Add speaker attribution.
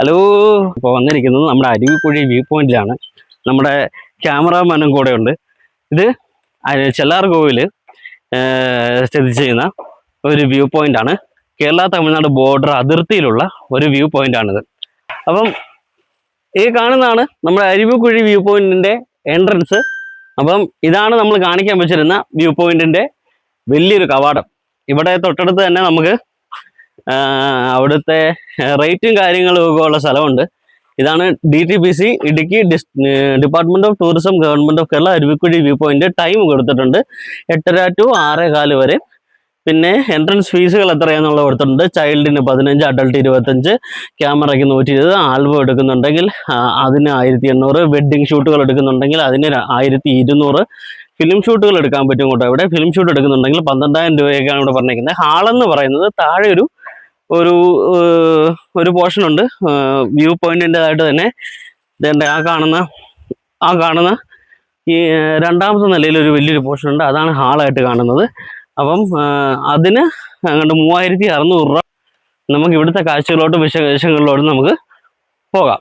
Speaker 1: Hello. ഇപ്പോൾ വന്നിരിക്കുന്നത് നമ്മുടെ അരുവിക്കുഴി വ്യൂ പോയിന്റിലാണ്. നമ്മുടെ ക്യാമറാമാനും കൂടെ ഉണ്ട്. ഇത് ചെല്ലാർകോവിൽ സ്ഥിതി ചെയ്യുന്ന ഒരു വ്യൂ പോയിന്റാണ്. കേരള തമിഴ്നാട് ബോർഡർ അതിർത്തിയിലുള്ള ഒരു വ്യൂ പോയിന്റാണിത്. അപ്പം ഈ കാണുന്നതാണ് നമ്മുടെ അരുവിക്കുഴി വ്യൂ പോയിന്റിന്റെ എൻട്രൻസ്. അപ്പം ഇതാണ് നമ്മൾ കാണിക്കാൻ വെച്ചിരുന്ന വ്യൂ പോയിന്റിന്റെ വലിയൊരു കവാടം. ഇവിടെ തൊട്ടടുത്ത് തന്നെ നമുക്ക് അവിടുത്തെ റേറ്റും കാര്യങ്ങളും ഒക്കെ ഉള്ള സ്ഥലമുണ്ട്. ഇതാണ് DTPC Idukki department of tourism government of Kerala Aruvikkuzhi view point. Time കൊടുത്തിട്ടുണ്ട് 8:30 to 6:15 വരെ. പിന്നെ എൻട്രൻസ് ഫീസുകൾ എത്രയാണെന്നുള്ള കൊടുത്തിട്ടുണ്ട്. ചൈൽഡിന് 15, അഡൾട്ട് 25, ക്യാമറയ്ക്ക് 120, ആൽബം എടുക്കുന്നുണ്ടെങ്കിൽ അതിന് 1800, വെഡ്ഡിങ് ഷൂട്ടുകൾ എടുക്കുന്നുണ്ടെങ്കിൽ അതിന് 1200, ഫിലിം ഷൂട്ടുകൾ എടുക്കാൻ പറ്റും കേട്ടോ. ഇവിടെ ഫിലിം ഷൂട്ട് എടുക്കുന്നുണ്ടെങ്കിൽ 12,000 രൂപയൊക്കെയാണ് ഇവിടെ പറഞ്ഞിരിക്കുന്നത്. ഹാളെന്ന് പറയുന്നത് താഴെ ഒരു പോർഷൻ ഉണ്ട് വ്യൂ പോയിന്റിൻ്റെതായിട്ട് തന്നെ. ഇതേണ്ട ആ കാണുന്ന ഈ രണ്ടാമത്തെ നിലയിൽ ഒരു വലിയൊരു പോർഷൻ ഉണ്ട്. അതാണ് ഹാളായിട്ട് കാണുന്നത്. അപ്പം അതിന് അങ്ങോട്ട് 3600 രൂപ. നമുക്ക് ഇവിടുത്തെ കാഴ്ചകളോട്ട് വിശേഷങ്ങളിലോട്ട് നമുക്ക് പോകാം.